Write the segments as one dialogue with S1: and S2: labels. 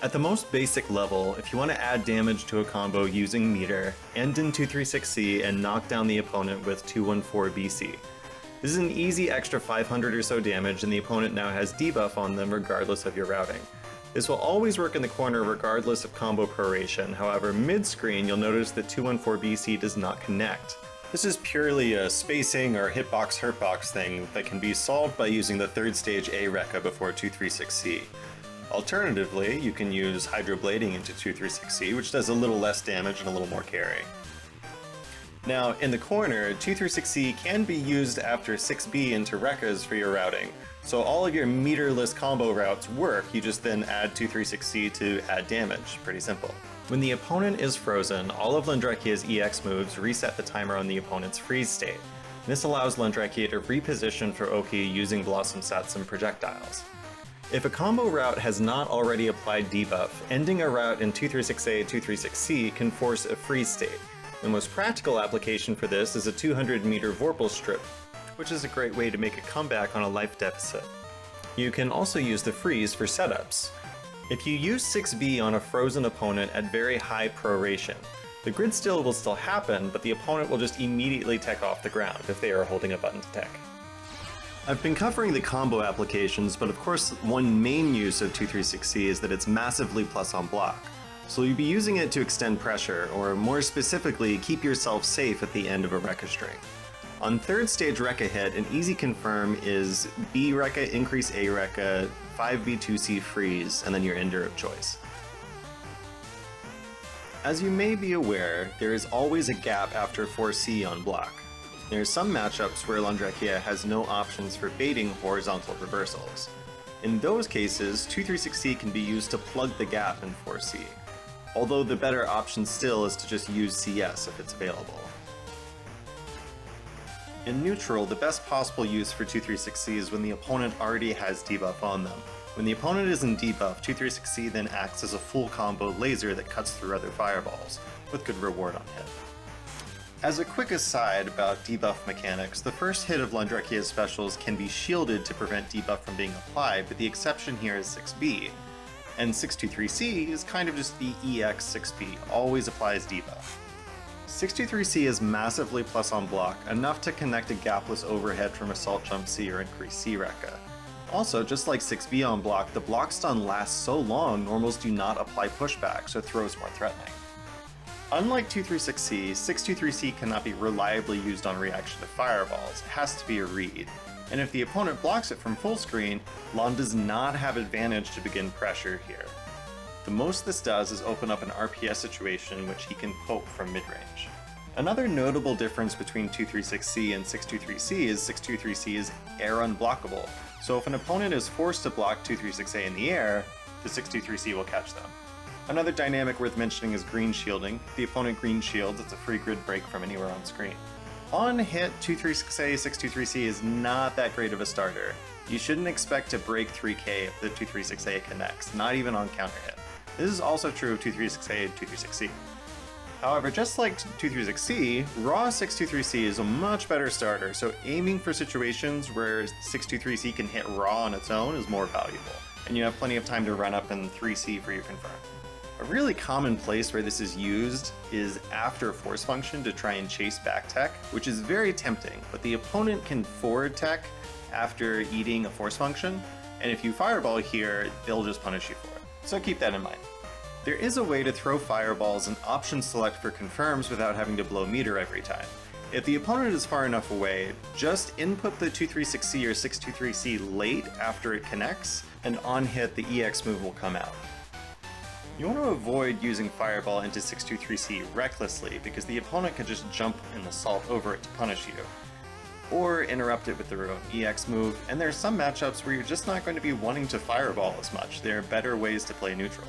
S1: At the most basic level, if you want to add damage to a combo using meter, end in 236C and knock down the opponent with 214BC. This is an easy extra 500 or so damage, and the opponent now has debuff on them regardless of your routing. This will always work in the corner regardless of combo proration, however mid-screen you'll notice that 214BC does not connect. This is purely a spacing or hitbox-hurtbox thing that can be solved by using the third stage A Rekka before 236C. Alternatively, you can use Hydroblading into 236C, which does a little less damage and a little more carry. Now, in the corner, 236C can be used after 6B into Rekkas for your routing, so all of your meterless combo routes work, you just then add 236C to add damage. Pretty simple. When the opponent is frozen, all of Londrekia's EX moves reset the timer on the opponent's freeze state. This allows Londrekia to reposition for Oki using Blossom Sets and projectiles. If a combo route has not already applied debuff, ending a route in 236A 236C can force a freeze state. The most practical application for this is a 200-meter Vorpal strip, which is a great way to make a comeback on a life deficit. You can also use the freeze for setups. If you use 6B on a frozen opponent at very high proration, the grid steal will still happen, but the opponent will just immediately tech off the ground if they are holding a button to tech. I've been covering the combo applications, but of course one main use of 236C is that it's massively plus on block. So you'll be using it to extend pressure, or more specifically, keep yourself safe at the end of a Rekka string. On third stage Rekka hit, an easy confirm is B Rekka, increase A Rekka, 5B2C freeze, and then your ender of choice. As you may be aware, there is always a gap after 4C on block. There are some matchups where Londrekia has no options for baiting horizontal reversals. In those cases, 236C can be used to plug the gap in 4C, although the better option still is to just use CS if it's available. In neutral, the best possible use for 236C is when the opponent already has debuff on them. When the opponent is in debuff, 236C then acts as a full combo laser that cuts through other fireballs, with good reward on hit. As a quick aside about debuff mechanics, the first hit of Londrekia's specials can be shielded to prevent debuff from being applied, but the exception here is 6B, and 623C is kind of just the EX 6B, always applies debuff. 623C is massively plus on block, enough to connect a gapless overhead from Assault Jump C or increase C Rekka. Also, just like 6B on block, the block stun lasts so long normals do not apply pushback, so throws more threatening. Unlike 236C, 623C cannot be reliably used on reaction to fireballs, it has to be a read. And if the opponent blocks it from full screen, Lon does not have advantage to begin pressure here. The most this does is open up an RPS situation in which he can poke from mid-range. Another notable difference between 236C and 623C is 623C is air unblockable, so if an opponent is forced to block 236A in the air, the 623C will catch them. Another dynamic worth mentioning is green shielding. If the opponent green shields, it's a free grid break from anywhere on screen. On hit, 236A, 623C is not that great of a starter. You shouldn't expect to break 3k if the 236A connects, not even on counter hit. This is also true of 236A and 236C. However, just like 236C, raw 623C is a much better starter, so aiming for situations where 623C can hit raw on its own is more valuable, and you have plenty of time to run up in 3C for your confirm. A really common place where this is used is after force function to try and chase back tech, which is very tempting, but the opponent can forward tech after eating a force function, and if you fireball here, they'll just punish you for it. So keep that in mind. There is a way to throw fireballs and option select for confirms without having to blow meter every time. If the opponent is far enough away, just input the 236C or 623C late after it connects, and on hit the EX move will come out. You want to avoid using Fireball into 623C recklessly because the opponent can just jump and assault over it to punish you, or interrupt it with their own EX move, and there are some matchups where you're just not going to be wanting to Fireball as much. There are better ways to play neutral.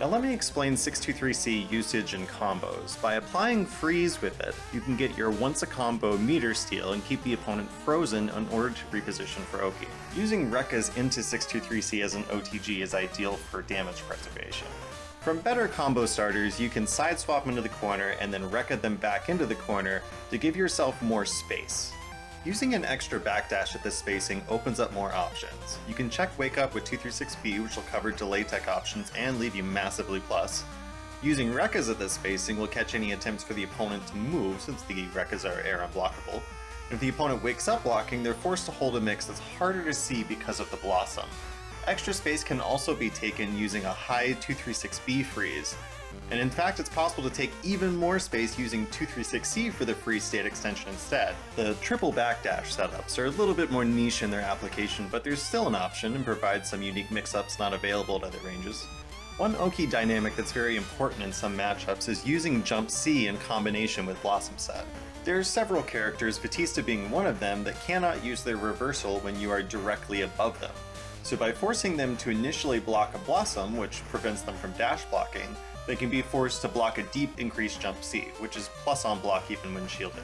S1: Now let me explain 623C usage and combos. By applying Freeze with it, you can get your once a combo meter steal and keep the opponent frozen in order to reposition for Oki. Using Rekkas into 623C as an OTG is ideal for damage preservation. From better combo starters, you can sideswap into the corner and then Rekka them back into the corner to give yourself more space. Using an extra backdash at this spacing opens up more options. You can check Wake Up with 236B, which will cover delay tech options and leave you massively plus. Using Rekkas at this spacing will catch any attempts for the opponent to move, since the Rekkas are air unblockable. If the opponent wakes up blocking, they're forced to hold a mix that's harder to see because of the Blossom. Extra space can also be taken using a high 236B freeze. And in fact, it's possible to take even more space using 236C for the free state extension instead. The triple backdash setups are a little bit more niche in their application, but there's still an option and provide some unique mix-ups not available at other ranges. One Oki dynamic that's very important in some matchups is using Jump C in combination with Blossom Set. There are several characters, Batista being one of them, that cannot use their reversal when you are directly above them. So by forcing them to initially block a Blossom, which prevents them from dash blocking, they can be forced to block a deep increased Jump C, which is plus on block even when shielded.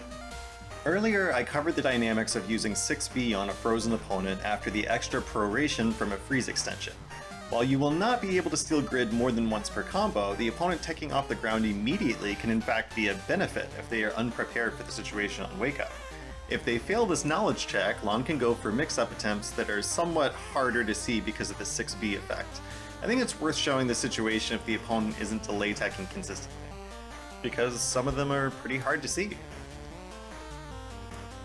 S1: Earlier, I covered the dynamics of using 6B on a frozen opponent after the extra proration from a freeze extension. While you will not be able to steal grid more than once per combo, the opponent taking off the ground immediately can in fact be a benefit if they are unprepared for the situation on Wake Up. If they fail this knowledge check, Lon can go for mix-up attempts that are somewhat harder to see because of the 6B effect. I think it's worth showing the situation if the opponent isn't delay teching consistently, because some of them are pretty hard to see.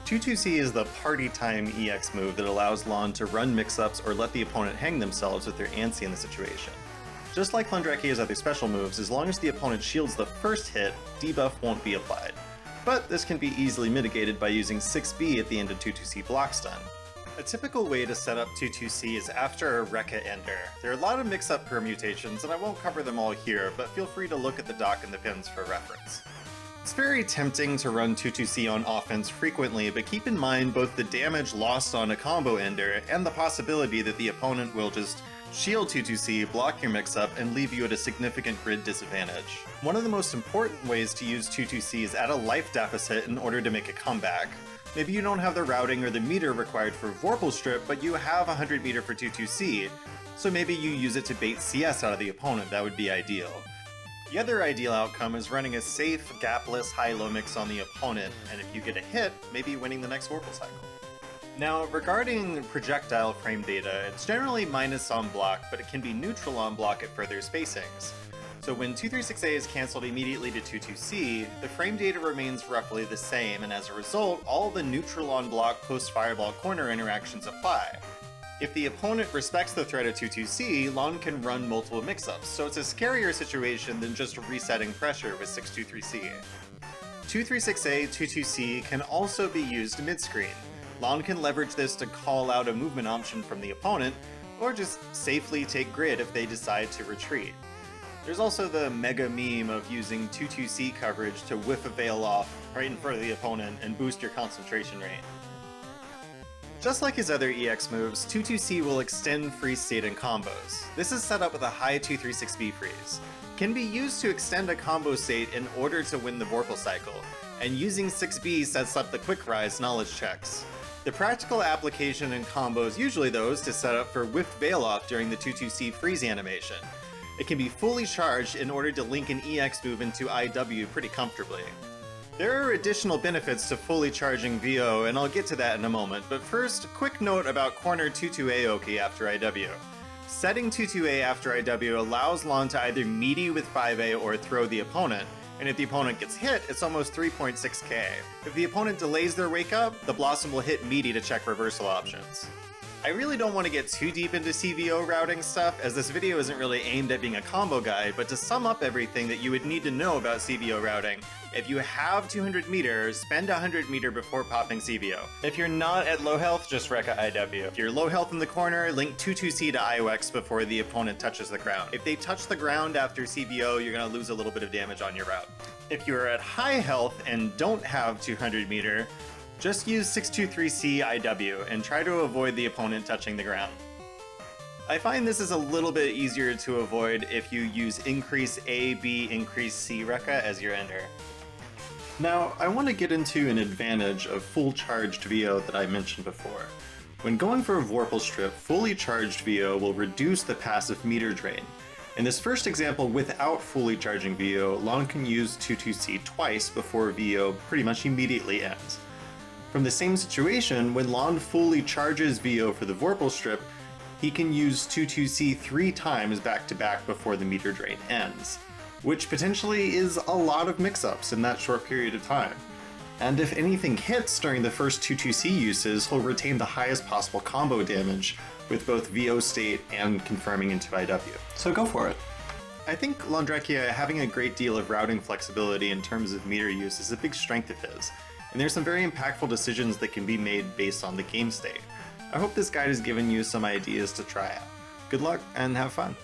S1: 22C is the party time EX move that allows Lon to run mix-ups or let the opponent hang themselves if they're antsy in the situation. Just like Londrekia's other special moves, as long as the opponent shields the first hit, debuff won't be applied. But this can be easily mitigated by using 6B at the end of 22C block stun. A typical way to set up 22C is after a Rekka Ender. There are a lot of mix-up permutations, and I won't cover them all here, but feel free to look at the doc in the pins for reference. It's very tempting to run 22C on offense frequently, but keep in mind both the damage lost on a combo ender and the possibility that the opponent will just shield 22C, block your mix-up, and leave you at a significant grid disadvantage. One of the most important ways to use 22C is at a life deficit in order to make a comeback. Maybe you don't have the routing or the meter required for Vorpal Strip, but you have 100 meter for 22C, so maybe you use it to bait CS out of the opponent. That would be ideal. The other ideal outcome is running a safe, gapless high-low mix on the opponent, and if you get a hit, maybe winning the next Vorpal cycle. Now, regarding projectile frame data, it's generally minus on block, but it can be neutral on block at further spacings. So when 236A is cancelled immediately to 22C, the frame data remains roughly the same, and as a result, all the neutral on block post-fireball corner interactions apply. If the opponent respects the threat of 22C, Lon can run multiple mix-ups, so it's a scarier situation than just resetting pressure with 623C. 236A 22C can also be used mid-screen. Lon can leverage this to call out a movement option from the opponent, or just safely take grid if they decide to retreat. There's also the mega meme of using 22C coverage to whiff a veil off right in front of the opponent and boost your concentration rate. Just like his other EX moves, 22C will extend freeze state in combos. This is set up with a high 236B freeze. It can be used to extend a combo state in order to win the Vorpal cycle, and using 6B sets up the quick rise knowledge checks. The practical application in combos usually though is to set up for whiffed veil off during the 22C freeze animation. It can be fully charged in order to link an EX move into IW pretty comfortably. There are additional benefits to fully charging VO, and I'll get to that in a moment, but first, quick note about corner 22A Oki after IW. Setting 22A after IW allows Lon to either meaty with 5A or throw the opponent, and if the opponent gets hit, it's almost 3.6k. If the opponent delays their wake up, the Blossom will hit meaty to check reversal options. I really don't want to get too deep into CVO routing stuff, as this video isn't really aimed at being a combo guide, but to sum up everything that you would need to know about CVO routing, if you have 200 meter, spend 100 meter before popping CVO. If you're not at low health, just Rekka IW. If you're low health in the corner, link 22C to IOX before the opponent touches the ground. If they touch the ground after CVO, you're going to lose a little bit of damage on your route. If you're at high health and don't have 200 meter, just use 623C IW and try to avoid the opponent touching the ground. I find this is a little bit easier to avoid if you use increase A, B, increase C Rekka as your ender. Now, I want to get into an advantage of full charged VO that I mentioned before. When going for a Vorpal Strip, fully charged VO will reduce the passive meter drain. In this first example, without fully charging VO, Lon can use 22C twice before VO pretty much immediately ends. From the same situation, when Lond fully charges VO for the Vorpal strip, he can use 2-2C 3 times back to back before the meter drain ends, which potentially is a lot of mix-ups in that short period of time. And if anything hits during the first 2-2C uses, he'll retain the highest possible combo damage with both VO state and confirming into IW. So go for it. I think Londrekia having a great deal of routing flexibility in terms of meter use is a big strength of his, and there's some very impactful decisions that can be made based on the game state. I hope this guide has given you some ideas to try out. Good luck and have fun!